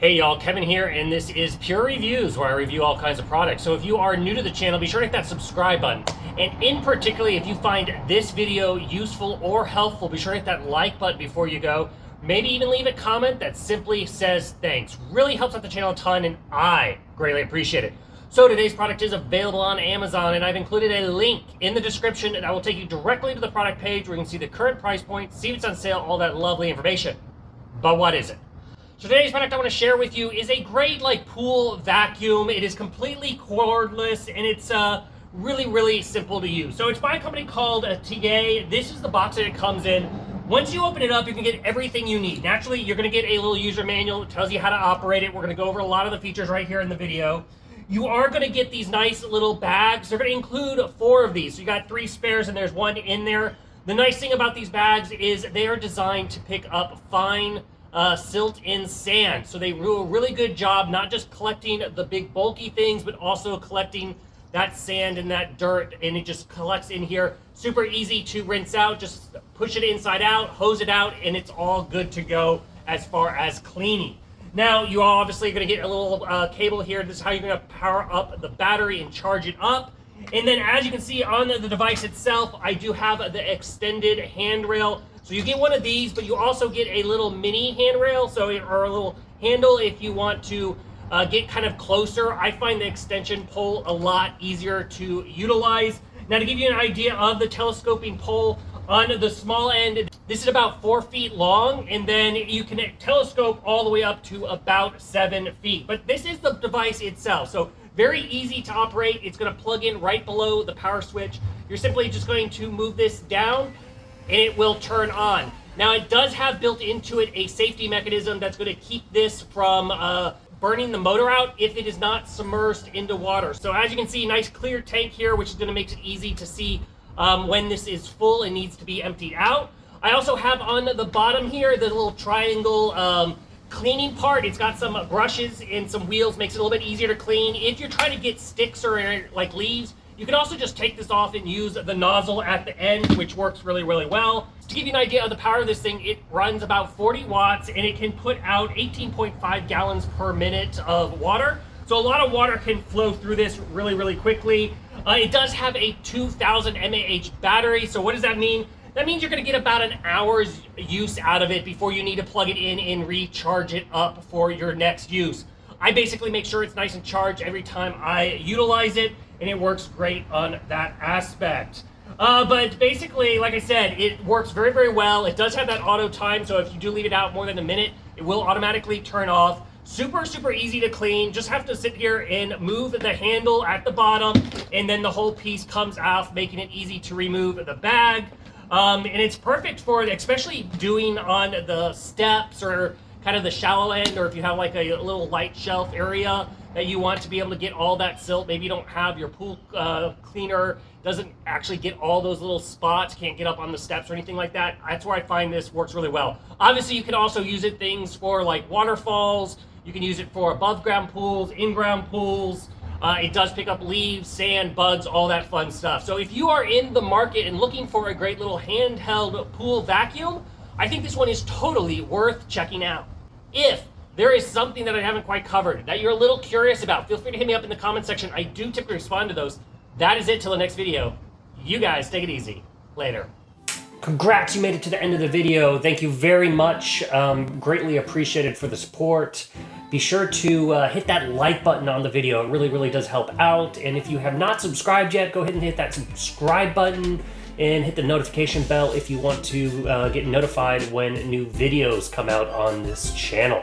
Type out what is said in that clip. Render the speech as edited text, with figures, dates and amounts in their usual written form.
Hey y'all, Kevin here, and this is Pure Reviews, where I review all kinds of products. So if you are new to the channel, be sure to hit that subscribe button. And in particular, if you find this video useful or helpful, be sure to hit that like button before you go. Maybe even leave a comment that simply says thanks. Really helps out the channel a ton, and I greatly appreciate it. So today's product is available on Amazon, and I've included a link in the description that will take you directly to the product page where you can see the current price point, see if it's on sale, all that lovely information. But what is it? So today's product I want to share with you is a great pool vacuum. It is completely cordless, and it's really simple to use. So it's by a company called Teguy. This is the box that it comes in. Once you open it up, you can get everything you need. Naturally, you're going to get a little user manual that tells you how to operate it. We're going to go over a lot of the features right here in the video. You are going to get these nice little bags. They're going to include 4 of these. So you got 3 spares and there's 1 in there. The nice thing about these bags is they are designed to pick up fine silt and sand. So they do a really good job, not just collecting the big bulky things, but also collecting that sand and that dirt, and it just collects in here. Super easy to rinse out. Just push it inside out, hose it out, and it's all good to go as far as cleaning. Now, you are obviously going to get a little cable here. This is how you're going to power up the battery and charge it up. And then as you can see on the device itself, I do have the extended handrail. So you get one of these, but you also get a little mini handrail, or a little handle if you want to get kind of closer. I find the extension pole a lot easier to utilize. Now, to give you an idea of the telescoping pole, on the small end, this is about 4 feet long, and then you can telescope all the way up to about 7 feet. But this is the device itself, so very easy to operate. It's going to plug in right below the power switch. You're simply just going to move this down, and it will turn on. Now, it does have built into it a safety mechanism that's going to keep this from burning the motor out if it is not submerged into water. So as you can see, nice clear tank here, which is going to make it easy to see when this is full and needs to be emptied out. I also have on the bottom here the little triangle cleaning part. It's got some brushes and some wheels, makes it a little bit easier to clean. If you're trying to get sticks or leaves, you can also just take this off and use the nozzle at the end, which works really well. To give you an idea of the power of this thing, it runs about 40 watts and it can put out 18.5 gallons per minute of water. So a lot of water can flow through this really quickly. It does have a 2000 mAh battery. So what does that mean? That means you're going to get about an hour's use out of it before you need to plug it in and recharge it up for your next use. I basically make sure it's nice and charged every time I utilize it, and it works great on that aspect. But basically, like I said, it works very well. It does have that auto time, so if you do leave it out more than a minute, it will automatically turn off. Super easy to clean. Just have to sit here and move the handle at the bottom, and then the whole piece comes off, making it easy to remove the bag. And it's perfect for especially doing on the steps or kind of the shallow end, or if you have like a little light shelf area that you want to be able to get all that silt. Maybe you don't have your pool cleaner, doesn't actually get all those little spots, can't get up on the steps or anything like that. That's where I find this works really well. Obviously, you can also use it things for like waterfalls. You can use it for above ground pools, in-ground pools. It does pick up leaves, sand, bugs, all that fun stuff. So if you are in the market and looking for a great little handheld pool vacuum, I think this one is totally worth checking out. If there is something that I haven't quite covered that you're a little curious about, feel free to hit me up in the comment section. I do typically respond to those. That is it till the next video. You guys take it easy. Later. Congrats, you made it to the end of the video. Thank you very much. Greatly appreciated for the support. Be sure to hit that like button on the video. It really does help out. And if you have not subscribed yet, go ahead and hit that subscribe button and hit the notification bell if you want to get notified when new videos come out on this channel.